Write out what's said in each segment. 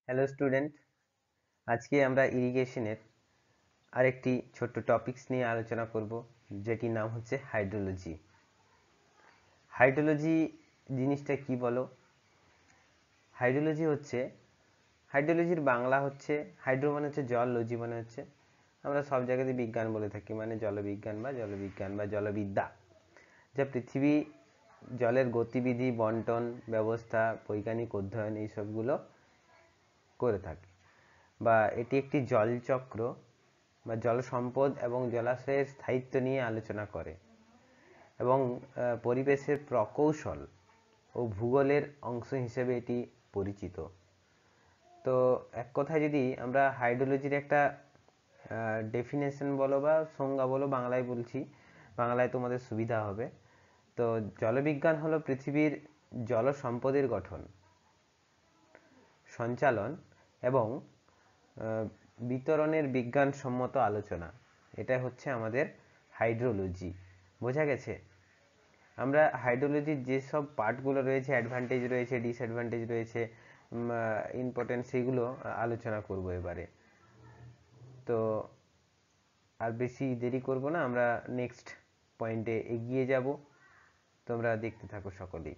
Hello student, আজকে আমরা ইরিগেশনের আরেকটি ছোট্ট টপিকস নিয়ে আলোচনা করব, যেটির নাম হচ্ছে হাইড্রোলজি। হাইড্রোলজি জিনিসটা কি বলো? হাইড্রোলজির বাংলা হচ্ছে, হাইড্রো মানে হচ্ছে জল, লজি মানে হচ্ছে, আমরা সব জায়গাতে বিজ্ঞান বলে থাকি, মানে জলবিজ্ঞান বা জলবিদ্যা, যা পৃথিবী জলের গতিবিধি, বন্টন ব্যবস্থা, বৈজ্ঞানিক অধ্যয়ন এইসবগুলো করে থাকে। বা এটি একটি জলচক্র বা জল সম্পদ এবং জলাশয়ের স্থায়িত্ব নিয়ে আলোচনা করে এবং পরিবেশের প্রকৌশল ও ভূগোলের অংশ হিসেবে এটি পরিচিত। তো এক কথায় যদি আমরা হাইড্রোলজির একটা ডেফিনেশন বলো বা সংজ্ঞা বলো, বাংলায় বলছি, বাংলায় তোমাদের সুবিধা হবে। তো জলবিজ্ঞান হলো পৃথিবীর জল সম্পদের গঠন, সঞ্চালন এবং বিতরণের বিজ্ঞানসম্মত আলোচনা। এটা হচ্ছে আমাদের হাইড্রোলজি। বোঝা গেছে? আমরা হাইড্রোলজির যেসব পার্টগুলো রয়েছে, অ্যাডভান্টেজ রয়েছে, ডিসঅ্যাডভান্টেজ রয়েছে, ইম্পর্টেন্ট, সেগুলো আলোচনা করব এবারে। তো আর বেশি দেরি করব না, আমরা নেক্সট পয়েন্টে এগিয়ে যাব। তোমরা দেখতে থাকো সকলেই।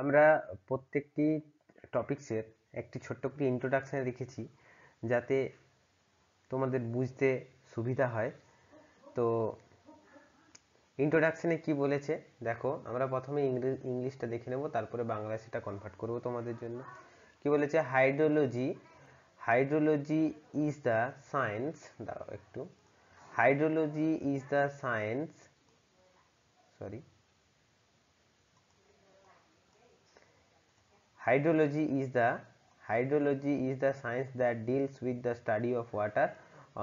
আমরা প্রত্যেকটি টপিকসের একটি ছোট্ট করে ইন্ট্রোডাকশন রেখেছি, যাতে তোমাদের বুঝতে সুবিধা হয়। তো ইন্ট্রোডাকশনে কি বলেছে দেখো, আমরা প্রথমে ইংলিশটা দেখে নেব, তারপরে বাংলায় সেটা কনভার্ট করব তোমাদের জন্য। কি বলেছে? হাইড্রোলজি ইজ দ্য সায়েন্স, দাঁড়াও একটু, hydrology is the science, sorry, hydrology is the science that deals with the study of water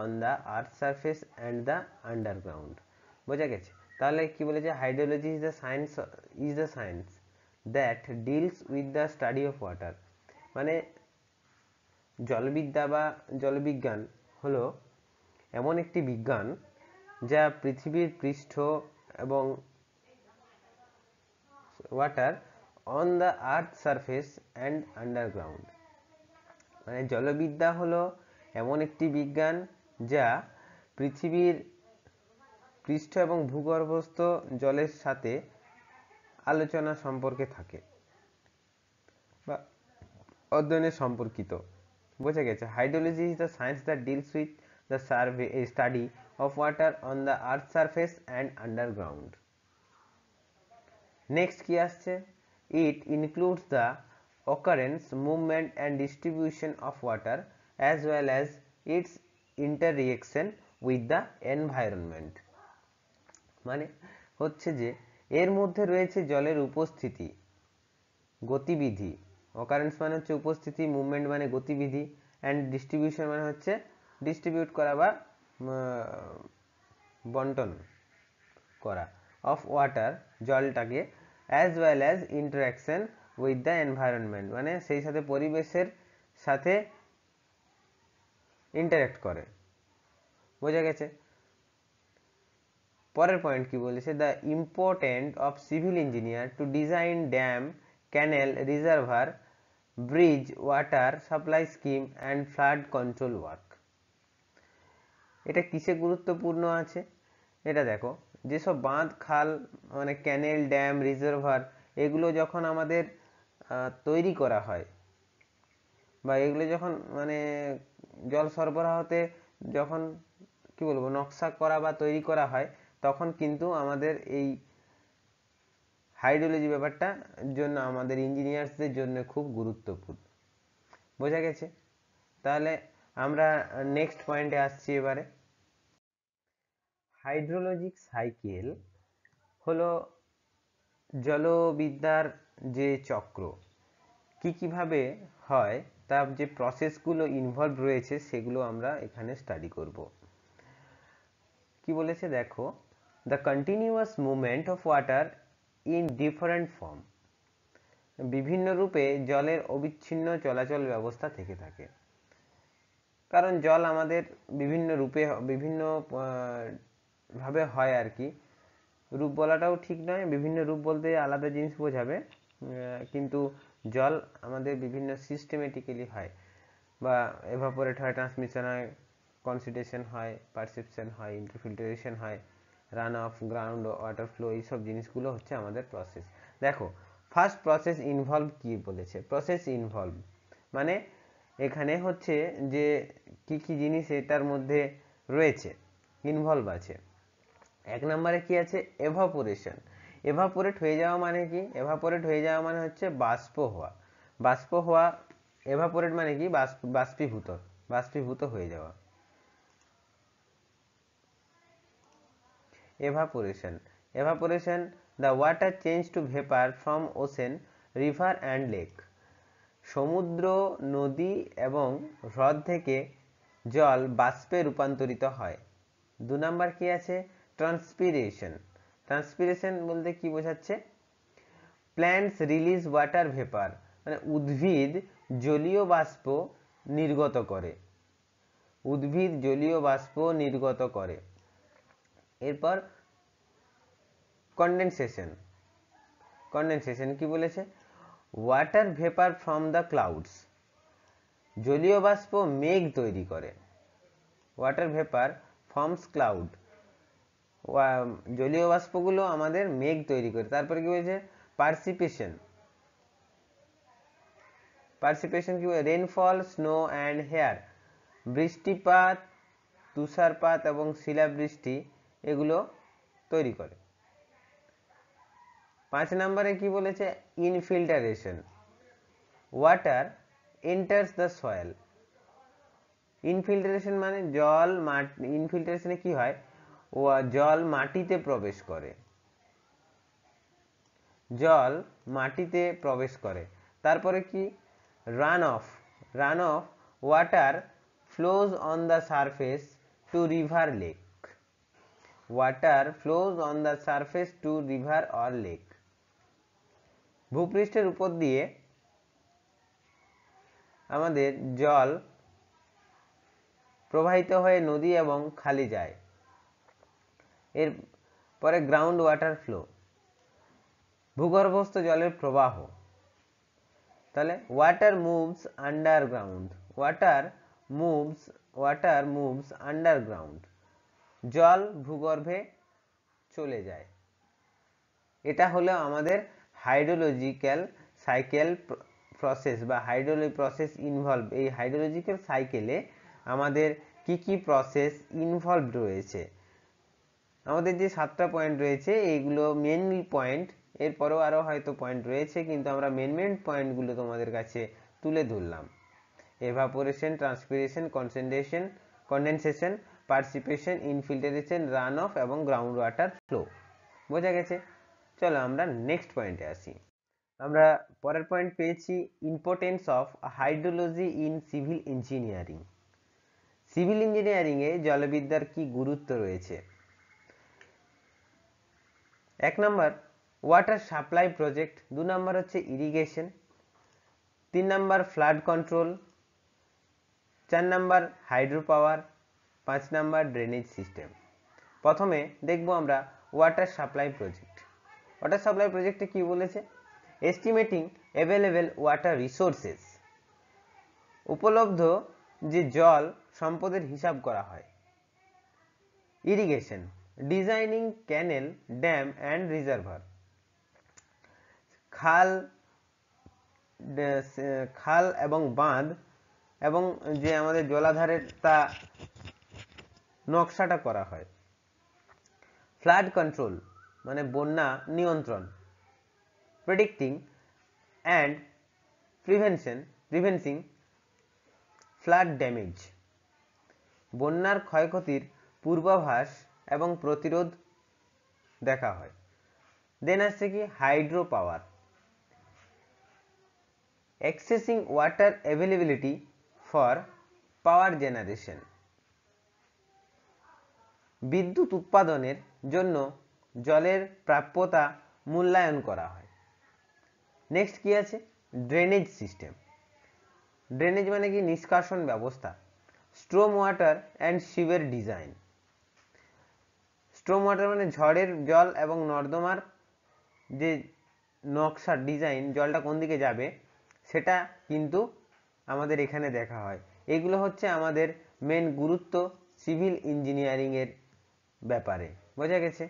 on the earth surface and the underground. বোঝা গেছে? তাহলে কি বলেছে? Hydrology is the science that deals with the study of water, মানে জলবিদ্যা বা জলবিজ্ঞান হলো এমন একটি বিজ্ঞান যা পৃথিবীর পৃষ্ঠ এবং water on the earth surface and underground, মানে জলবিদ্যা হলো এমন একটি বিজ্ঞান যা পৃথিবীর পৃষ্ঠ এবং ভূগর্ভস্থ জলের সাথে আলোচনা সম্পর্কে থাকে বা অধ্যয়নের সম্পর্কিত। বোঝা গেছে? Hydrology is the science that deals with the study of water on the earth surface and underground. Next কি আসছে? It includes the occurrence, movement and distribution of water as well as its interreaction with the environment, মানে হচ্ছে যে এর মধ্যে রয়েছে জলের উপস্থিতি, গতিবিধি, occurrence মানে হচ্ছে উপস্থিতি, মুভমেন্ট মানে গতিবিধি, অ্যান্ড ডিস্ট্রিবিউশন মানে হচ্ছে ডিস্ট্রিবিউট করা বা বন্টন করা, অফ ওয়াটার জলটাকে, as well as interaction with the environment, মানে সেই সাথে পরিবেশের সাথে ইন্টারাক্ট করে। বোঝা গেছে? পরের পয়েন্ট কি বলেছে? The important of civil engineer to design dam, canal, reservoir, bridge, water supply scheme and flood control work. এটা কিসে গুরুত্বপূর্ণ আছে? এটা দেখো, যেসব বাঁধ, খাল, মানে ক্যানেল, ড্যাম, রিজার্ভার, এগুলো যখন আমাদের তৈরি করা হয় বা এগুলো যখন মানে জল সরবরাহতে যখন কি বলবো নকশা করা বা তৈরি করা হয়, তখন কিন্তু আমাদের এই হাইড্রোলজি ব্যাপারটা জন্য আমাদের ইঞ্জিনিয়ার্সদের জন্য খুব গুরুত্বপূর্ণ। বোঝা গেছে? তাহলে আমরা নেক্সট পয়েন্টে আসছি এবারে। হাইড্রোলজিক সাইকেল হলো জলবিদ্যার যে চক্র, কিভাবে হয় তার যে প্রসেসগুলো ইনভলভ রয়েছে সেগুলো আমরা এখানে স্টাডি করব। কি বলেছে দেখো, the continuous movement of water in different form, বিভিন্ন রূপে জলের অবিচ্ছিন্ন চলাচল ব্যবস্থা থেকে থাকে। কারণ জল আমাদের বিভিন্ন রূপে, বিভিন্ন ভাবে হয় আর কি। রূপ বলাটাও ঠিক নয়, বিভিন্ন রূপ বলতে আলাদা জিনিস বোঝাবে, কিন্তু জল আমাদের বিভিন্ন সিস্টেমেটিক্যালি হয়, বা এভাপোরেট হয়, ট্রান্সমিশন হয়, কনসিডেশন হয়, পারসেপশন হয়, ইন্টারফিল্টারেশন হয়, run of, ground water flow, এইসব জিনিসগুলো হচ্ছে আমাদের প্রসেস। দেখো ফার্স্ট প্রসেস ইনভলভ কি বলেছে। প্রসেস ইনভলভ মানে এখানে হচ্ছে যে কি কি জিনিস এটার মধ্যে রয়েছে, ইনভলভ আছে। এক নম্বরে কি আছে, এভাপোরেশন। এভাপোরেট হয়ে যাওয়া মানে কি, এভাপোরেট হয়ে যাওয়া মানে হচ্ছে বাষ্প হওয়া। বাষ্প হওয়া, এভাপোরেট মানে কি, বাষ্পীভূত হয়ে যাওয়া। evaporation evaporation the water change to vapor from ocean, river and lake। সমুদ্র, নদী এবং হ্রদ থেকে জল বাষ্পে রূপান্তরিত হয়। 2 নাম্বার কি আছে, ট্রান্সপিরেশন। ট্রান্সপিরেশন বলতে কি বোঝাচ্ছে, প্ল্যান্টস রিলিজ ওয়াটার ভেপার, মানে উদ্ভিদ জলীয় বাষ্প নির্গত করে, উদ্ভিদ জলীয় বাষ্প নির্গত করে। এরপর কন্ডেনসেশন। কন্ডেনসেশন কি বলেছে, water vapour from the clouds, জলীয় বাষ্প মেঘ তৈরি করে। ওয়াটার ভেপার ফর্মস ক্লাউড, জলীয় বাষ্পগুলো আমাদের মেঘ তৈরি করে। তারপরে কি বলেছে, পার্সিপেশন। পার্সিপেশন কি, রেনফল, স্নো অ্যান্ড হেয়ার, বৃষ্টিপাত, তুষারপাত এবং শিলাবৃষ্টি এগুলো তৈরি করে। 5 নম্বরে কি বলেছে, ইনফিল্টারেশন। Water enters the soil. ইনফিল্টারেশন মানে জল, ইনফিল্টারেশনে কি হয়, জল মাটিতে প্রবেশ করে, জল মাটিতে প্রবেশ করে। তারপরে কি, run off. Run off, water flows on the surface to river lake. Water flows on the surface to river or lake. ভূপৃষ্ঠের উপর দিয়ে আমাদের জল প্রবাহিত হয়ে নদী এবং খালি যায়। এর পরে গ্রাউন্ড ওয়াটার ফ্লো, ভূগর্ভস্থ জলের প্রবাহ। তাহলে water moves underground, water moves underground, জল ভূগর্ভে চলে যায়। এটা হলো আমাদের হাইড্রোলজিক্যাল সাইকেল প্রসেস বা হাইড্রোলজি প্রসেস ইনভলভ। এই হাইড্রোলজিক্যাল সাইকেলে আমাদের কি কি প্রসেস ইনভলভ রয়েছে। আমাদের যে 7টা পয়েন্ট রয়েছে এইগুলো মেনলি পয়েন্ট, এরপরেও আরও হয়তো পয়েন্ট রয়েছে, কিন্তু আমরা মেন পয়েন্টগুলো তোমাদের কাছে তুলে ধরলাম। Evaporation, transpiration, condensation, precipitation, infiltration, run off এবং গ্রাউন্ড ওয়াটার ফ্লো। বোঝা গেছে? চলো আমরা নেক্সট পয়েন্টে আসি। আমরা পরের পয়েন্ট পেয়েছি, importance of hydrology in civil engineering. Civil ইঞ্জিনিয়ারিংয়ে জলবিদ্যার কি গুরুত্ব রয়েছে। 1 নম্বর ওয়াটার সাপ্লাই প্রজেক্ট, 2 নম্বর হচ্ছে ইরিগেশন, 3 নম্বর ফ্লাড কন্ট্রোল, 4 নম্বর হাইড্রো পাওয়ার, 5 নম্বর ড্রেনেজ সিস্টেম। প্রথমে দেখব আমরা water supply project. Water supply প্রজেক্টে কি বলেছে, এস্টিমেটিং অ্যাভেলেবল ওয়াটার রিসোর্সেস, উপলব্ধ যে জল সম্পদের হিসাব করা হয়। Irrigation, designing canal, dam and reservoir, খাল এবং বাঁধ এবং যে আমাদের জলাধারের তা নকশাটা করা হয়। ফ্লাড কন্ট্রোল মানে বন্যা নিয়ন্ত্রণ, প্রেডিক্টিং অ্যান্ড প্রিভেন্সিং ফ্লাড ড্যামেজ, বন্যার ক্ষয়ক্ষতির পূর্বাভাস এবং প্রতিরোধ দেখা হয়। দেন আসছে কি hydro power, accessing water availability for power generation, বিদ্যুৎ উৎপাদনের জন্য জলের প্রাপ্যতা মূল্যায়ন করা হয়। নেক্সট কি আছে, ড্রেনেজ সিস্টেম। ড্রেনেজ মানে কি, নিষ্কাশন ব্যবস্থা, storm water and sewer design. Storm water মানে ঝড়ের জল এবং নর্দমার যে নকশা ডিজাইন, জলটা কোন দিকে যাবে সেটা কিন্তু আমাদের এখানে দেখা হয়। এগুলো হচ্ছে আমাদের মেন গুরুত্ব সিভিল ইঞ্জিনিয়ারিং এর ব্যাপারে। বোঝা গেছে?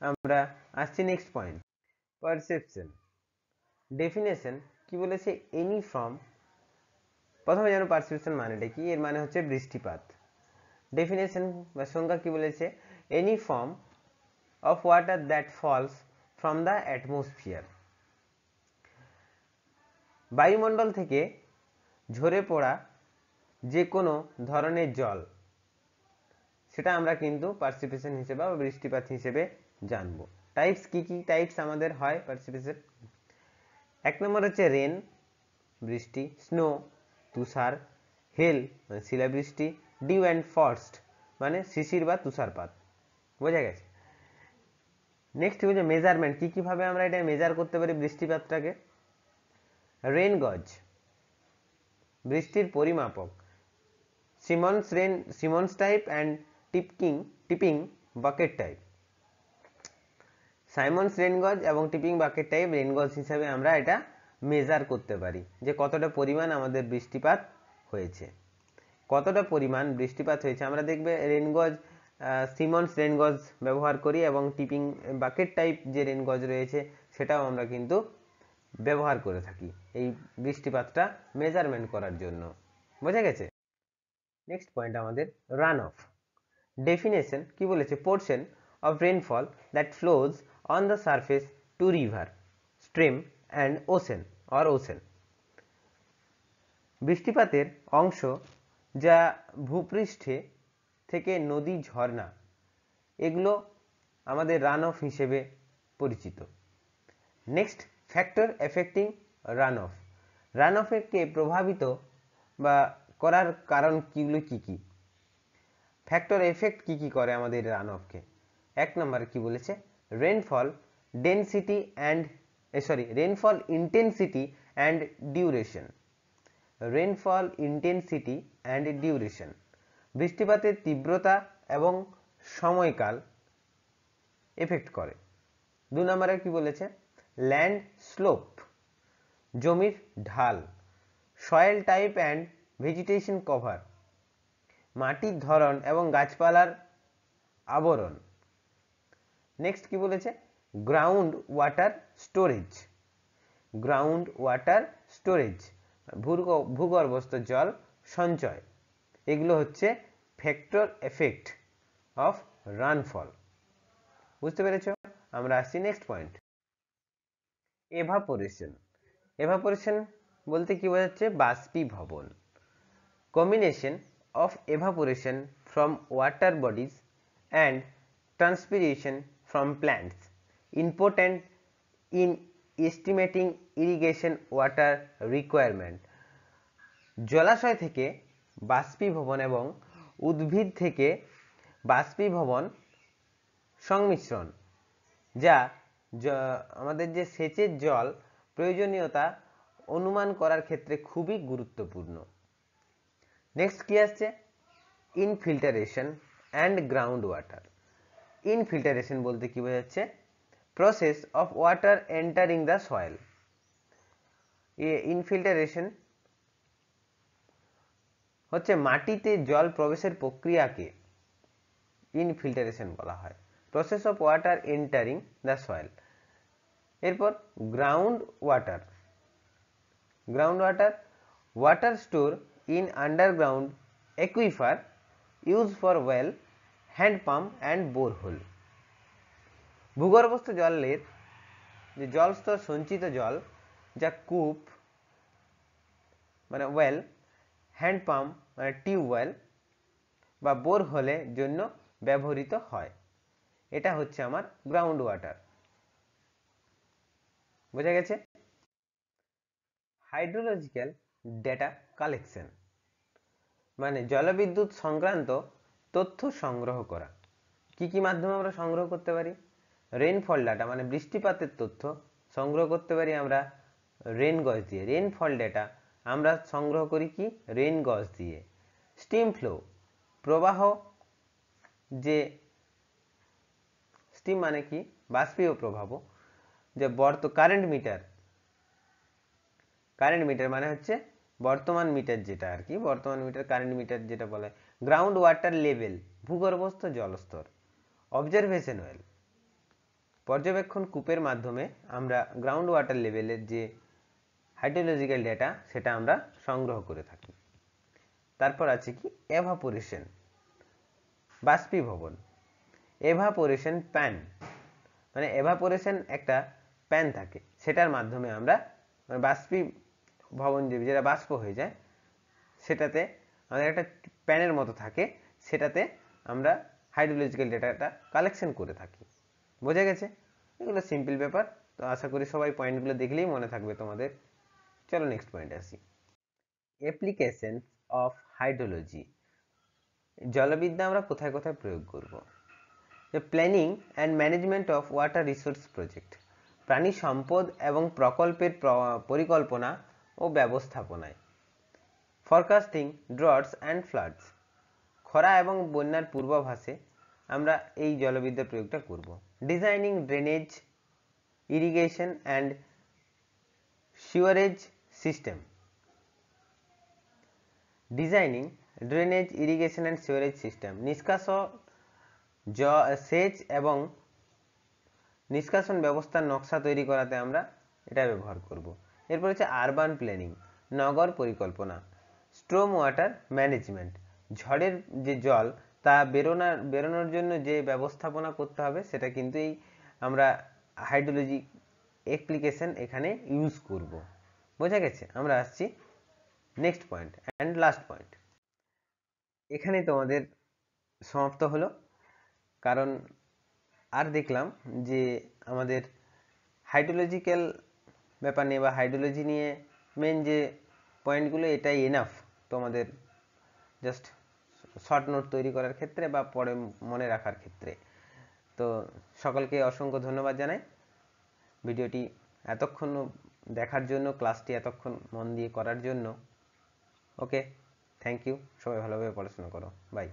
আমরা আসছি নেক্সট পয়েন্ট, পারসেপশন। ডেফিনেশন কি বলেছে? এনি ফ্রম, প্রথমে জানো পারসেপশন মানেটা কি। এর মানে হচ্ছে বৃষ্টিপাত। ডেফিনেশন বা সংজ্ঞা কি বলেছে? Any form of water that falls from the atmosphere, বায়ুমণ্ডল থেকে ঝরে পড়া যে কোনো ধরনের জল, সেটা আমরা কিন্তু পার্সিপিশন হিসেবে বা বৃষ্টিপাত হিসেবে জানবো। টাইপস কি কি টাইপস আমাদের হয় পার্সিপিশন? এক নম্বর হচ্ছে রেন, বৃষ্টি, স্নো, তুষার, হেল মানে শিলাবৃষ্টি, ডিউ অ্যান্ড ফ্রস্ট মানে শিশির বা তুষারপাত। বোঝা গেছে? নেক্সট হচ্ছে মেজারমেন্ট, কি কিভাবে আমরা এটা মেজার করতে পারি বৃষ্টিপাতটাকে? রেন গজ, বৃষ্টির পরিমাপক, Symons type and tipping bucket type. Symons rain gauge এবং টিপিং বাকেট টাইপ রেন গজ হিসাবে আমরা এটা মেজার করতে পারি যে কতটা পরিমাণ আমাদের বৃষ্টিপাত হয়েছে। কতটা পরিমাণ বৃষ্টিপাত হয়েছে আমরা দেখবে রেনগজ, সিমন্স রেনগজ ব্যবহার করি এবং টিপিং বাকেট টাইপ যে রেনগজ রয়েছে সেটাও আমরা কিন্তু ব্যবহার করে থাকি এই বৃষ্টিপাতটা মেজারমেন্ট করার জন্য। বোঝা গেছে? নেক্সট পয়েন্ট আমাদের রান অফ। ডেফিনেশন কি বলেছে? Portion of rainfall that flows on the surface to river, stream and ocean. বৃষ্টিপাতের অংশ যা ভূপৃষ্ঠে থেকে নদী, ঝর্ণা, এগুলো আমাদের রান অফ হিসেবে পরিচিত। Next, factor affecting run off. Run অফকে প্রভাবিত বা করার কারণ কিগুলো কি কি? ফ্যাক্টর এফেক্ট কি কি করে আমাদের রান অফকে? এক নম্বরে কি বলেছে? Rainfall intensity and duration. Rainfall intensity and duration, বৃষ্টিপাতের তীব্রতা এবং সময়কাল এফেক্ট করে। দু নম্বরে কি বলেছে? ল্যান্ড স্লোপ, জমির ঢাল। Soil type and vegetation cover, মাটির ধরন এবং গাছপালার আবরণ। নেক্সট কি বলেছে? গ্রাউন্ড ওয়াটার স্টোরেজ, ভূগর্ভস্থ জল সঞ্চয়। এগুলো হচ্ছে ফ্যাক্টর এফেক্ট অফ রানফল। বুঝতে পেরেছ? আমরা আসছি নেক্সট পয়েন্ট, এভাপোরেশন। এভাপোরেশন বলতে কি বোঝাচ্ছে? বাষ্পীভবন। Combination of evaporation from water bodies and transpiration from plants, important in estimating irrigation water requirement. জলাশয় থেকে বাষ্পীভবন এবং উদ্ভিদ থেকে বাষ্পীভবন সংমিশ্রণ, যা আমাদের যে সেচের জল প্রয়োজনীয়তা অনুমান করার ক্ষেত্রে খুবই গুরুত্বপূর্ণ। নেক্সট কি আসছে? Infiltration and ground water. Infiltration বলতে কি বোঝাচ্ছে? Process of water entering the soil. Infiltration হচ্ছে মাটিতে জল প্রবেশের প্রক্রিয়াকে ইনফিল্টারেশন বলা হয়। Process of water entering the soil. এরপর ground water. Water store in underground aquifer, use for well, hand pump and borehole. ভূগর্ভস্থ জলের যে জলস্তর সঞ্চিত জল, যা কূপ মানে ওয়েল, হ্যান্ড পাম্প মানে টিউবওয়েল বা বোরহোলের জন্য ব্যবহৃত হয়। এটা হচ্ছে আমার গ্রাউন্ড ওয়াটার। বোঝা গেছে? হাইড্রোলজিক্যাল ডেটা কালেকশন মানে জলবিদ্যুৎ সংক্রান্ত তথ্য সংগ্রহ করা। কি কি মাধ্যমে আমরা সংগ্রহ করতে পারি? রেনফল ডাটা মানে বৃষ্টিপাতের তথ্য সংগ্রহ করতে পারি আমরা রেন গজ দিয়ে। রেনফল ডেটা আমরা সংগ্রহ করি কি? রেন গজ দিয়ে। স্টিম ফ্লো, প্রবাহ, যে স্টিম মানে কি? বাষ্পীয় প্রবাহ। যে কারেন্ট মিটার, কারেন্ট মিটার মানে হচ্ছে বর্তমান মিটার, যেটা আর কি বর্তমান মিটার, কারেন্ট মিটার যেটা বলে। গ্রাউন্ড ওয়াটার লেভেল, ভূগর্ভস্থ জলস্তর। অবজারভেশন ওয়েল, পর্যবেক্ষণ কূপের মাধ্যমে আমরা গ্রাউন্ড ওয়াটার লেভেলের যে হাইড্রোলজিক্যাল ডেটা সেটা আমরা সংগ্রহ করে থাকি। তারপর আছে কি এভাপোরেশন, বাষ্পীভবন। এভাপোরেশন প্যান, মানে এভাপোরেশন একটা প্যান থাকে, সেটার মাধ্যমে আমরা বাষ্পীভবন যেটা বাষ্প হয়ে যায় সেটাতে আমাদের একটা প্যানের মতো থাকে, সেটাতে আমরা হাইড্রোলজিক্যাল ডেটাটা কালেকশন করে থাকি। বোঝা গেছে? এগুলো সিম্পল ব্যাপার, তো আশা করি সবাই পয়েন্টগুলো দেখলেই মনে থাকবে তোমাদের। চলো নেক্সট পয়েন্টে আসি। অ্যাপ্লিকেশন অফ হাইড্রোলজি, জলবিদ্যা আমরা কোথায় কোথায় প্রয়োগ করব? Planning and management of water resource project, প্রাণী সম্পদ এবং প্রকল্পের পরিকল্পনা ও ব্যবস্থাপনায়। ফরকাস্টিং ড্রটস অ্যান্ড ফ্লাডস, খরা এবং বন্যার পূর্বাভাসে আমরা এই জলবিদ্যার প্রয়োগটা করব। Designing drainage, irrigation and sewerage system, designing drainage, irrigation and sewerage system, নিষ্কাশন, সেচ এবং নিষ্কাশন ব্যবস্থার নকশা তৈরি করাতে আমরা এটা ব্যবহার করব। এরপর হচ্ছে আরবান প্ল্যানিং, নগর পরিকল্পনা। স্ট্রম ওয়াটার ম্যানেজমেন্ট, ঝড়ের যে জল তা বেরোনোর জন্য যে ব্যবস্থাপনা করতে হবে সেটা কিন্তু এই আমরা হাইড্রোলজি অ্যাপ্লিকেশন এখানে ইউজ করব। বোঝা গেছে? আমরা আসছি next point and last point. এখানে তোমাদের সমাপ্ত হলো, কারণ আর দেখলাম যে আমাদের হাইড্রোলজিক্যাল ব্যাপার নিয়ে বা হাইড্রোলজি নিয়ে মেন যে পয়েন্টগুলো এটাই এনাফ তোমাদের জাস্ট শর্ট নোট তৈরি করার ক্ষেত্রে বা পরে মনে রাখার ক্ষেত্রে। তো সকলকে অসংখ্য ধন্যবাদ জানাই ভিডিওটি এতক্ষণ দেখার জন্য, ক্লাসটি এতক্ষণ মন দিয়ে করার জন্য। ওকে, থ্যাংক ইউ। সবাই ভালোভাবে পড়াশোনা করো। বাই।